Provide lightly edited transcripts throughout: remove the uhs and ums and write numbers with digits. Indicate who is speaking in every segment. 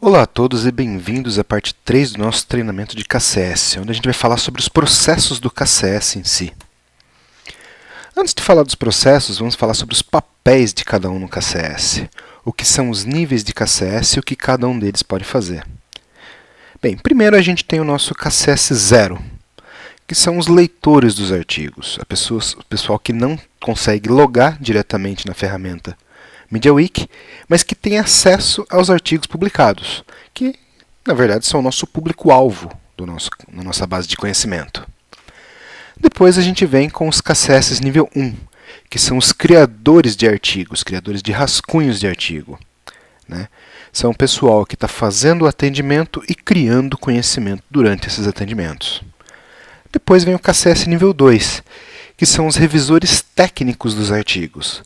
Speaker 1: Olá a todos e bem-vindos à parte 3 do nosso treinamento de KCS, onde a gente vai falar sobre os processos do KCS em si. Antes de falar dos processos, vamos falar sobre os papéis de cada um no KCS, o que são os níveis de KCS e o que cada um deles pode fazer. Bem, primeiro a gente tem o nosso KCS 0, que são os leitores dos artigos, o pessoal que não consegue logar diretamente na ferramenta MediaWiki, mas que tem acesso aos artigos publicados, que, na verdade, são o nosso público-alvo na nossa base de conhecimento. Depois a gente vem com os KCS nível 1, que são os criadores de artigos, criadores de rascunhos de artigo. São o pessoal que está fazendo o atendimento e criando conhecimento durante esses atendimentos. Depois vem o KCS nível 2, que são os revisores técnicos dos artigos.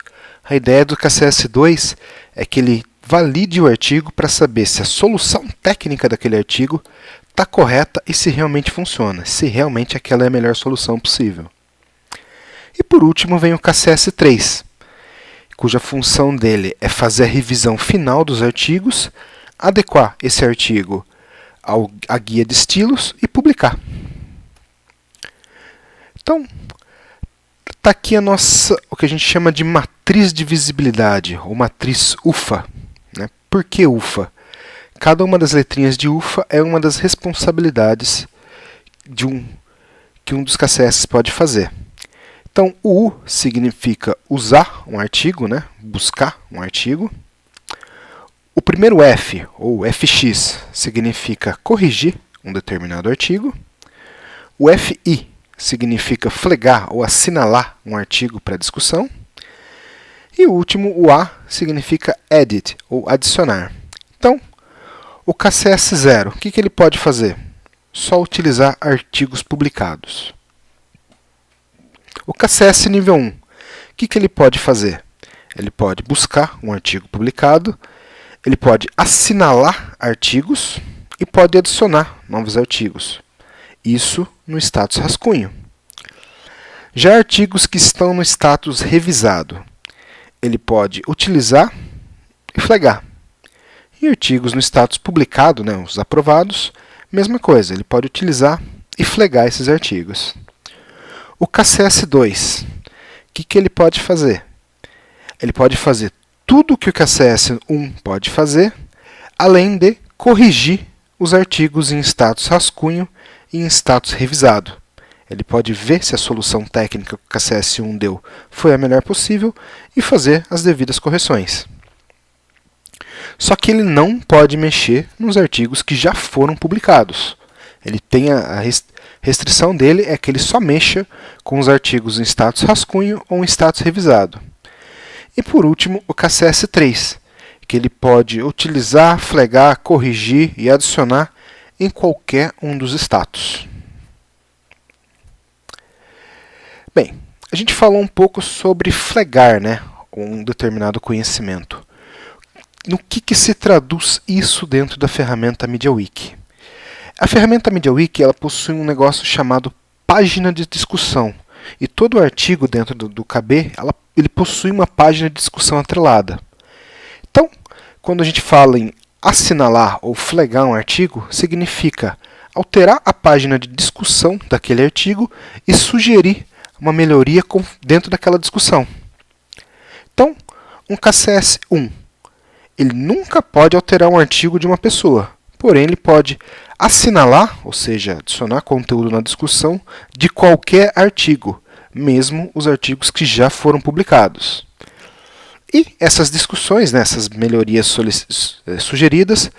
Speaker 1: A ideia do KCS 2 é que ele valide o artigo para saber se a solução técnica daquele artigo está correta e se realmente funciona, se realmente aquela é a melhor solução possível. E por último vem o KCS 3, cuja função dele é fazer a revisão final dos artigos, adequar esse artigo à guia de estilos e publicar. Então, está aqui o que a gente chama de matriz de visibilidade, ou matriz UFA. Por que UFA? Cada uma das letrinhas de UFA é uma das responsabilidades que um dos KCS pode fazer. Então, o U significa usar um artigo, buscar um artigo. O primeiro F, ou FX, significa corrigir um determinado artigo. O FI significa flagar ou assinalar um artigo para discussão. E o último, o A, significa edit, ou adicionar. Então, o KCS 0, o que ele pode fazer? Só utilizar artigos publicados. O KCS nível 1, o que ele pode fazer? Ele pode buscar um artigo publicado, ele pode assinalar artigos e pode adicionar novos artigos. Isso no status rascunho. Já artigos que estão no status revisado, ele pode utilizar e flagar. E artigos no status publicado, os aprovados, mesma coisa, ele pode utilizar e flagar esses artigos. O KCS 2, o que ele pode fazer? Ele pode fazer tudo o que o KCS 1 pode fazer, além de corrigir os artigos em status rascunho e em status revisado. Ele pode ver se a solução técnica que o KCS 1 deu foi a melhor possível e fazer as devidas correções. Só que ele não pode mexer nos artigos que já foram publicados. Ele tem a restrição dele é que ele só mexa com os artigos em status rascunho ou em status revisado. E por último, o KCS 3, que ele pode utilizar, flagar, corrigir e adicionar em qualquer um dos status. Bem, a gente falou um pouco sobre flagar, um determinado conhecimento. No que se traduz isso dentro da ferramenta MediaWiki? A ferramenta MediaWiki ela possui um negócio chamado página de discussão. E todo artigo dentro do KB ele possui uma página de discussão atrelada. Então, quando a gente fala em assinalar ou flagar um artigo, significa alterar a página de discussão daquele artigo e sugerir uma melhoria dentro daquela discussão. Então, um KCS 1, ele nunca pode alterar um artigo de uma pessoa, porém ele pode assinalar, ou seja, adicionar conteúdo na discussão de qualquer artigo, mesmo os artigos que já foram publicados. E essas discussões, essas melhorias sugeridas,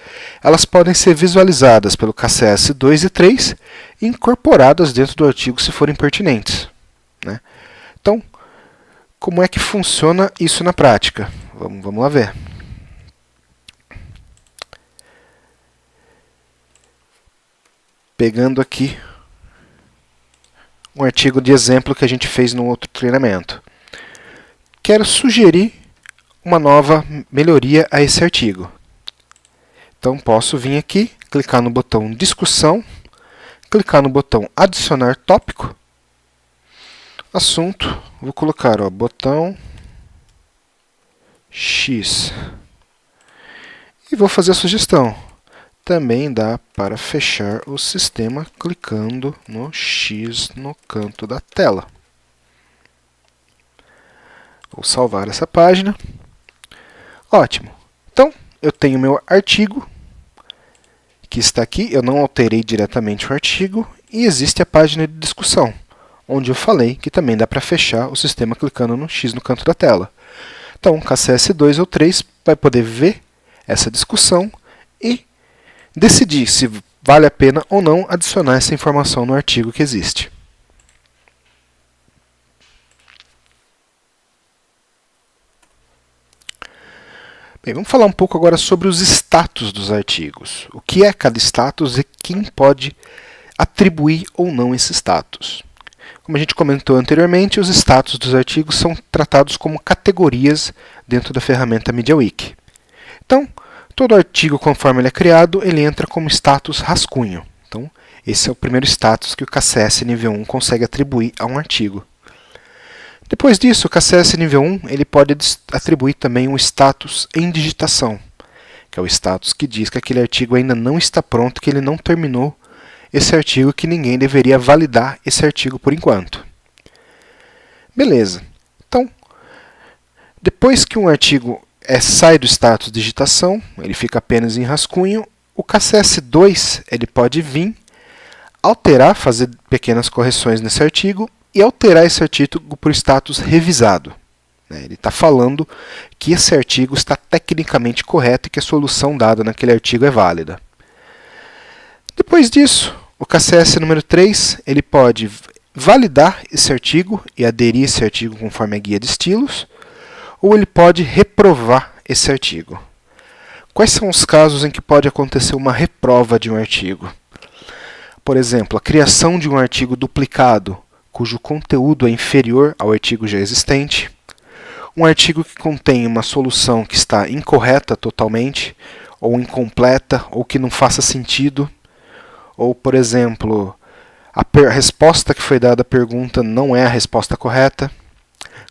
Speaker 1: elas podem ser visualizadas pelo KCS 2 e 3 e incorporadas dentro do artigo se forem pertinentes. Então, como é que funciona isso na prática? Vamos lá ver. Pegando aqui um artigo de exemplo que a gente fez no outro treinamento. Quero sugerir uma nova melhoria a esse artigo. Então posso vir aqui, clicar no botão discussão, clicar no botão adicionar tópico, assunto, vou colocar botão X e vou fazer a sugestão. também dá para fechar o sistema clicando no X no canto da tela. Vou salvar essa página. Ótimo. Então, eu tenho meu artigo, que está aqui. Eu não alterei diretamente o artigo. E existe a página de discussão, onde eu falei que também dá para fechar o sistema clicando no X no canto da tela. Então, KCS2 ou 3 vai poder ver essa discussão e decidir se vale a pena ou não adicionar essa informação no artigo que existe. Bem, vamos falar um pouco agora sobre os status dos artigos. O que é cada status e quem pode atribuir ou não esse status. Como a gente comentou anteriormente, os status dos artigos são tratados como categorias dentro da ferramenta MediaWiki. Então, todo artigo, conforme ele é criado, ele entra como status rascunho. Então, esse é o primeiro status que o KCS nível 1 consegue atribuir a um artigo. Depois disso, o KCS nível 1 ele pode atribuir também um status em digitação, que é o status que diz que aquele artigo ainda não está pronto, que ele não terminou esse artigo, que ninguém deveria validar esse artigo por enquanto. Beleza. Então, depois que um artigo sai do status de digitação, ele fica apenas em rascunho, o KCS2 ele pode vir, alterar, fazer pequenas correções nesse artigo e alterar esse artigo para o status revisado. Ele está falando que esse artigo está tecnicamente correto e que a solução dada naquele artigo é válida. Depois disso, o KCS número 3 ele pode validar esse artigo e aderir esse artigo conforme a guia de estilos, ou ele pode reprovar esse artigo. Quais são os casos em que pode acontecer uma reprova de um artigo? Por exemplo, a criação de um artigo duplicado, cujo conteúdo é inferior ao artigo já existente, um artigo que contém uma solução que está incorreta totalmente, ou incompleta, ou que não faça sentido, ou, por exemplo, a resposta que foi dada à pergunta não é a resposta correta,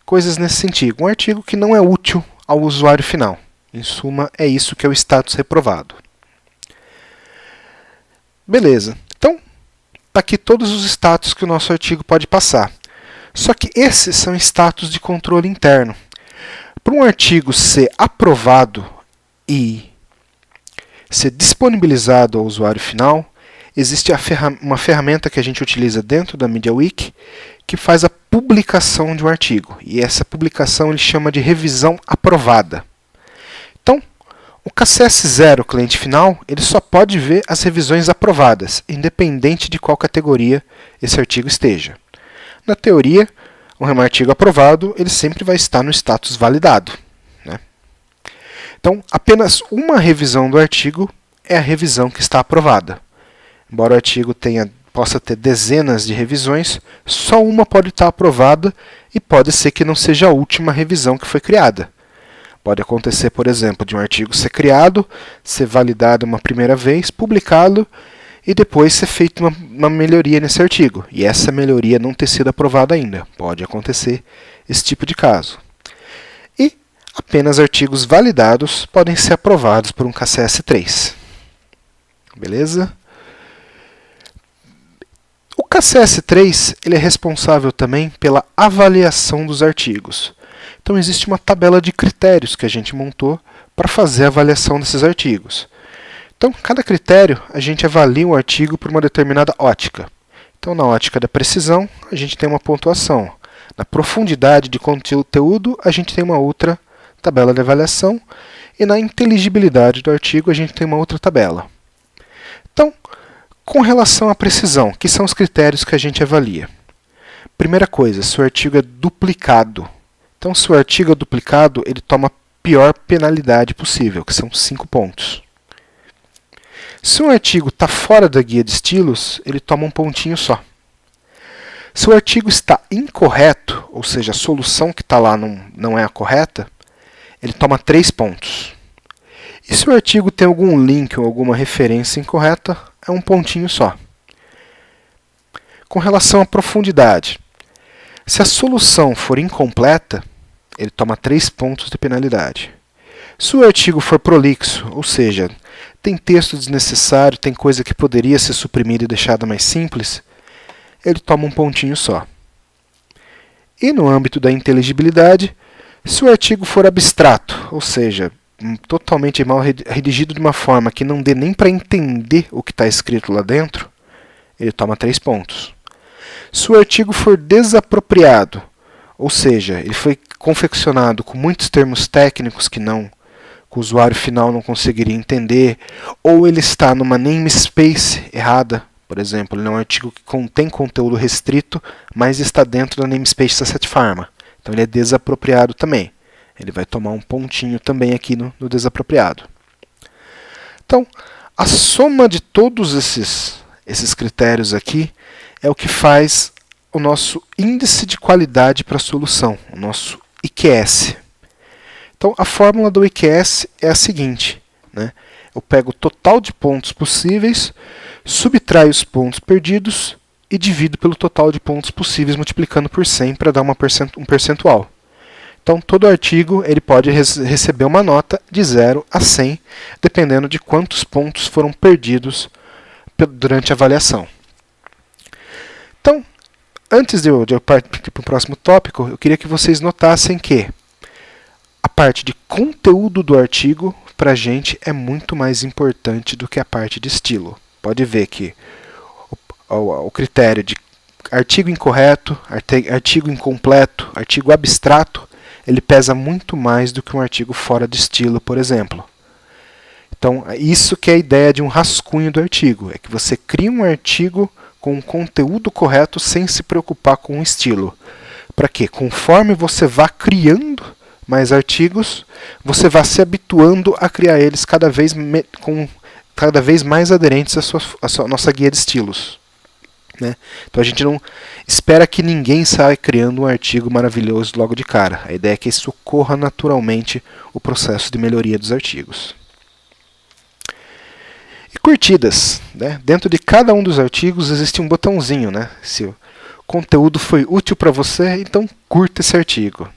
Speaker 1: coisas nesse sentido. Um artigo que não é útil ao usuário final. Em suma, é isso que é o status reprovado. Beleza. Então, está aqui todos os status que o nosso artigo pode passar. Só que esses são status de controle interno. Para um artigo ser aprovado e ser disponibilizado ao usuário final, existe uma ferramenta que a gente utiliza dentro da MediaWiki que faz a publicação de um artigo. E essa publicação ele chama de revisão aprovada. Então, o KCS0, cliente final, ele só pode ver as revisões aprovadas, independente de qual categoria esse artigo esteja. Na teoria, um artigo aprovado ele sempre vai estar no status validado. Então, apenas uma revisão do artigo é a revisão que está aprovada. Embora o artigo possa ter dezenas de revisões, só uma pode estar aprovada e pode ser que não seja a última revisão que foi criada. Pode acontecer, por exemplo, de um artigo ser criado, ser validado uma primeira vez, publicado e depois ser feita uma melhoria nesse artigo. E essa melhoria não ter sido aprovada ainda. Pode acontecer esse tipo de caso. E apenas artigos validados podem ser aprovados por um KCS3. Beleza? O KCS3 ele é responsável também pela avaliação dos artigos. Então existe uma tabela de critérios que a gente montou para fazer a avaliação desses artigos. Então, cada critério a gente avalia um artigo por uma determinada ótica. Então, na ótica da precisão, a gente tem uma pontuação. Na profundidade de conteúdo, a gente tem uma outra tabela de avaliação. E na inteligibilidade do artigo, a gente tem uma outra tabela. Então, com relação à precisão, que são os critérios que a gente avalia? Primeira coisa, se o artigo é duplicado. Então, se o artigo é duplicado, ele toma a pior penalidade possível, que são 5 pontos. Se um artigo está fora da guia de estilos, ele toma um pontinho só. Se o artigo está incorreto, ou seja, a solução que está lá não é a correta, ele toma 3 pontos. E se o artigo tem algum link ou alguma referência incorreta, é um pontinho só. Com relação à profundidade, se a solução for incompleta, ele toma 3 pontos de penalidade. Se o artigo for prolixo, ou seja, tem texto desnecessário, tem coisa que poderia ser suprimida e deixada mais simples, ele toma um pontinho só. E no âmbito da inteligibilidade, se o artigo for abstrato, ou seja, totalmente mal redigido de uma forma que não dê nem para entender o que está escrito lá dentro, ele toma 3 pontos. Se o artigo for desapropriado, ou seja, ele foi confeccionado com muitos termos técnicos que o usuário final não conseguiria entender, ou ele está numa namespace errada, por exemplo, ele é um artigo que contém conteúdo restrito, mas está dentro da namespace da Sete Pharma. Então ele é desapropriado também. Ele vai tomar um pontinho também aqui no desapropriado. Então, a soma de todos esses critérios aqui é o que faz o nosso índice de qualidade para a solução, o nosso IQS. Então, a fórmula do IQS é a seguinte, né? Eu pego o total de pontos possíveis, subtraio os pontos perdidos e divido pelo total de pontos possíveis multiplicando por 100 para dar um percentual. Então, todo artigo ele pode receber uma nota de 0 a 100, dependendo de quantos pontos foram perdidos durante a avaliação. Então, antes de eu partir para o próximo tópico, eu queria que vocês notassem que a parte de conteúdo do artigo, para a gente, é muito mais importante do que a parte de estilo. Pode ver que o critério de artigo incorreto, artigo incompleto, artigo abstrato, ele pesa muito mais do que um artigo fora de estilo, por exemplo. Então, isso que é a ideia de um rascunho do artigo, é que você cria um artigo com o conteúdo correto sem se preocupar com o estilo. Para quê? Conforme você vá criando mais artigos, você vai se habituando a criar eles cada vez mais aderentes à nossa guia de estilos. Né? Então a gente não espera que ninguém saia criando um artigo maravilhoso logo de cara. A ideia é que isso ocorra naturalmente o processo de melhoria dos artigos. E curtidas. Né? Dentro de cada um dos artigos existe um botãozinho. Né? Se o conteúdo foi útil para você, então curta esse artigo.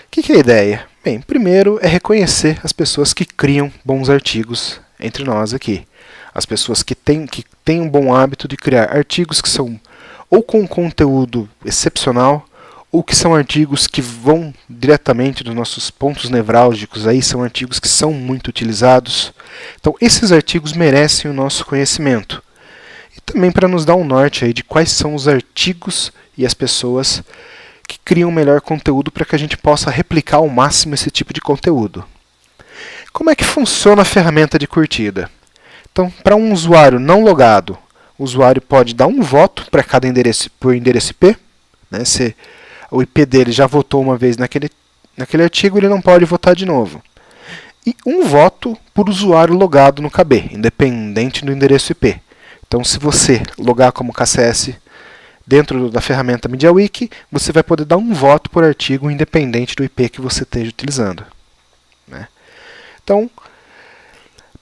Speaker 1: O que é a ideia? Bem, primeiro é reconhecer as pessoas que criam bons artigos entre nós aqui. As pessoas que têm um bom hábito de criar artigos que são ou com conteúdo excepcional, ou que são artigos que vão diretamente dos nossos pontos nevrálgicos, aí são artigos que são muito utilizados. Então esses artigos merecem o nosso conhecimento. E também para nos dar um norte aí de quais são os artigos e as pessoas que criam melhor conteúdo para que a gente possa replicar ao máximo esse tipo de conteúdo. Como é que funciona a ferramenta de curtida? Então, para um usuário não logado, o usuário pode dar um voto para cada endereço IP. Né? Se o IP dele já votou uma vez naquele artigo, ele não pode votar de novo. E um voto por usuário logado no KB, independente do endereço IP. Então, se você logar como KCS dentro da ferramenta MediaWiki, você vai poder dar um voto por artigo independente do IP que você esteja utilizando. Né? Então,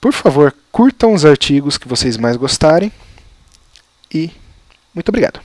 Speaker 1: por favor, curtam os artigos que vocês mais gostarem e muito obrigado.